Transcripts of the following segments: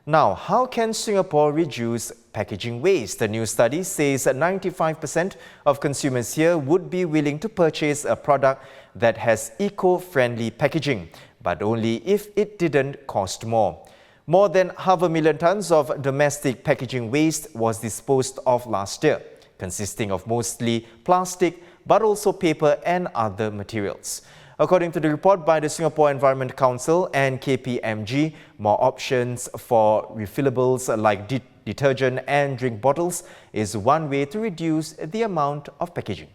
Now, how can Singapore reduce packaging waste? A new study says that 95% of consumers here would be willing to purchase a product that has eco-friendly packaging, but only if it didn't cost more. More than 500,000 tons of domestic packaging waste was disposed of last year, consisting of mostly plastic, but also paper and other materials. According to the report by the Singapore Environment Council and KPMG, more options for refillables like detergent and drink bottles is one way to reduce the amount of packaging.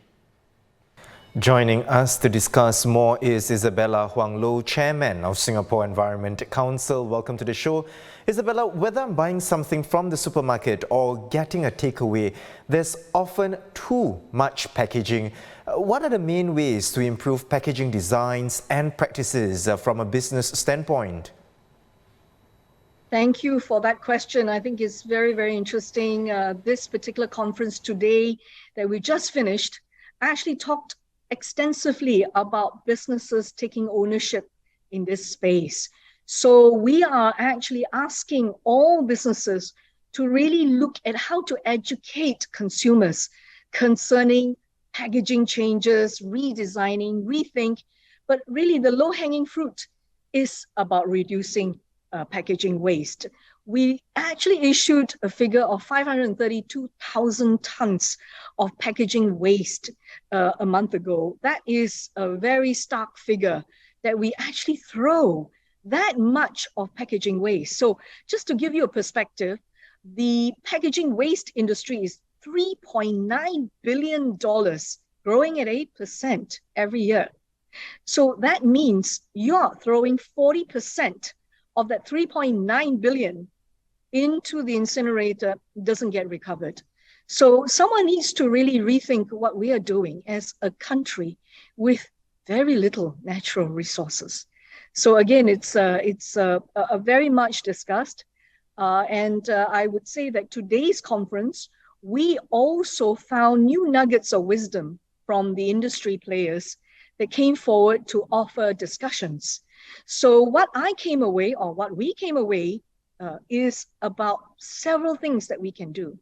Joining us to discuss more is Isabella Huang-Loh, Chairman of Singapore Environment Council. Welcome to the show. Isabella, whether I'm buying something from the supermarket or getting a takeaway, there's often too much packaging. What are the main ways to improve packaging designs and practices from a business standpoint? Thank you for that question. I think it's very, very interesting. This particular conference today that we just finished actually talked extensively about businesses taking ownership in this space. So we are actually asking all businesses to really look at how to educate consumers concerning packaging changes, redesigning, rethink, but really the low-hanging fruit is about reducing packaging waste. We actually issued a figure of 532,000 tons of packaging waste a month ago. That is a very stark figure that we actually throw that much of packaging waste. So just to give you a perspective, the packaging waste industry is $3.9 billion, growing at 8% every year. So that means you're throwing 40% of that 3.9 billion into the incinerator, doesn't get recovered. So someone needs to really rethink what we are doing as a country with very little natural resources. So again, it's very much discussed. And I would say that today's conference, we also found new nuggets of wisdom from the industry players that came forward to offer discussions. So what we came away is about several things that we can do.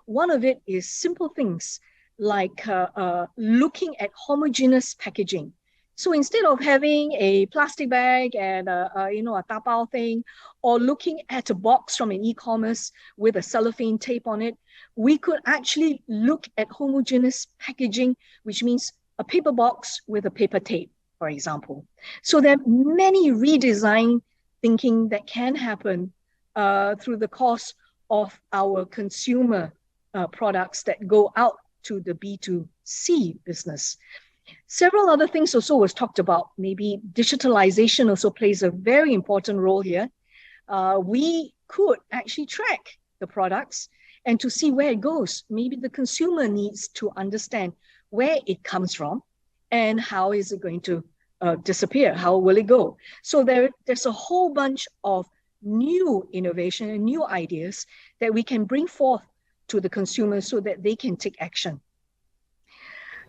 One of it is simple things like looking at homogeneous packaging. So instead of having a plastic bag and a tapao thing, or looking at a box from an e-commerce with a cellophane tape on it, we could actually look at homogeneous packaging, which means a paper box with a paper tape, for example. So there are many redesign thinking that can happen through the course of our consumer products that go out to the B2C business. Several other things also was talked about. Maybe digitalization also plays a very important role here. We could actually track the products and to see where it goes. Maybe the consumer needs to understand where it comes from and how is it going to disappear? How will it go? So there's a whole bunch of new innovation and new ideas that we can bring forth to the consumers so that they can take action.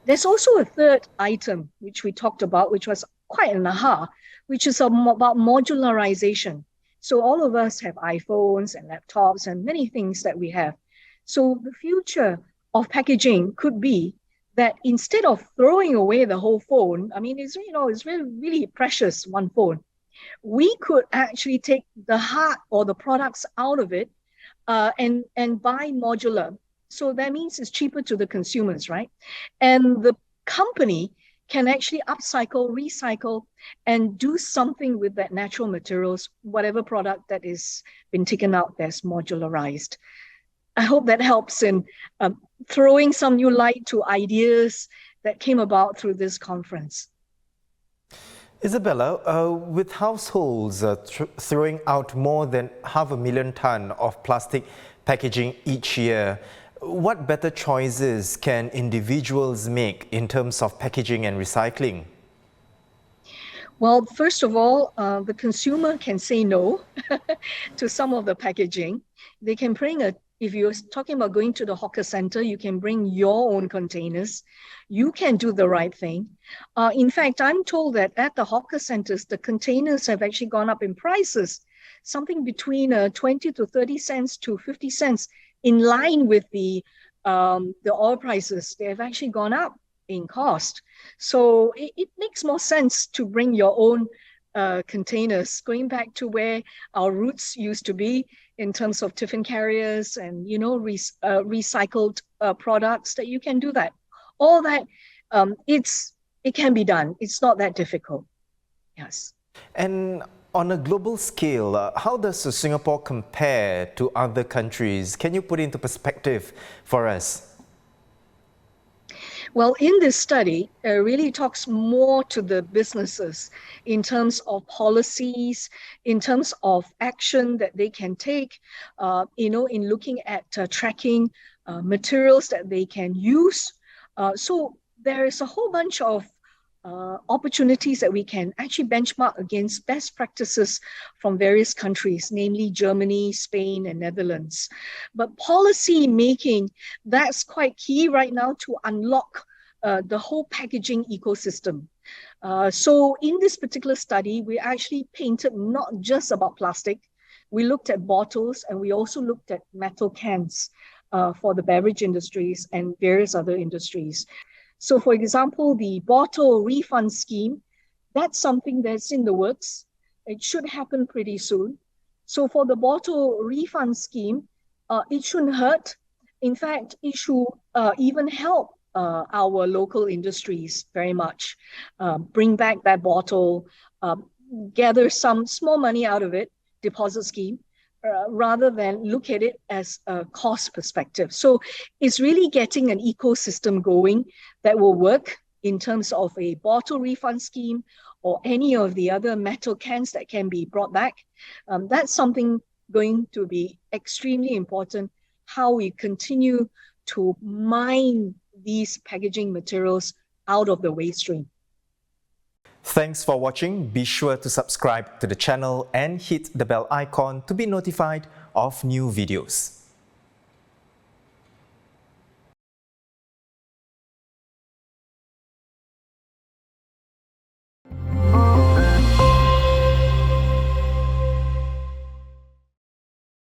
There's also a third item which we talked about, which was quite an aha, which is about modularization. So all of us have iPhones and laptops and many things that we have. So the future of packaging could be that instead of throwing away the whole phone, I mean, it's really precious, one phone. We could actually take the heart or the products out of it and buy modular. So that means it's cheaper to the consumers, right? And the company can actually upcycle, recycle, and do something with that natural materials, whatever product that is been taken out that's modularized. I hope that helps in throwing some new light to ideas that came about through this conference. Isabella, with households throwing out more than 500,000 tons of plastic packaging each year, what better choices can individuals make in terms of packaging and recycling? Well, first of all, the consumer can say no to some of the packaging. They can bring if you're talking about going to the hawker center, you can bring your own containers. You can do the right thing. In fact, I'm told that at the hawker centers, the containers have actually gone up in prices something between 20 to 30 cents to 50 cents, in line with the oil prices. They have actually gone up in cost. So it makes more sense to bring your own containers, going back to where our roots used to be in terms of tiffin carriers and, recycled products, that you can do that. All that, it can be done. It's not that difficult. Yes. And on a global scale, how does Singapore compare to other countries? Can you put into perspective for us? Well, in this study, it really talks more to the businesses in terms of policies, in terms of action that they can take, in looking at tracking materials that they can use. So there is a whole bunch of opportunities that we can actually benchmark against best practices from various countries, namely Germany, Spain, and Netherlands. But policy making, that's quite key right now to unlock the whole packaging ecosystem. So in this particular study, we actually painted not just about plastic. We looked at bottles, and we also looked at metal cans for the beverage industries and various other industries. So for example, the bottle refund scheme, that's something that's in the works. It should happen pretty soon. So for the bottle refund scheme, it shouldn't hurt. In fact, it should even help our local industries very much. Bring back that bottle, gather some small money out of it, deposit scheme, rather than look at it as a cost perspective. So it's really getting an ecosystem going that will work in terms of a bottle refund scheme or any of the other metal cans that can be brought back. That's something going to be extremely important, how we continue to mine these packaging materials out of the waste stream. Thanks for watching. Be sure to subscribe to the channel and hit the bell icon to be notified of new videos.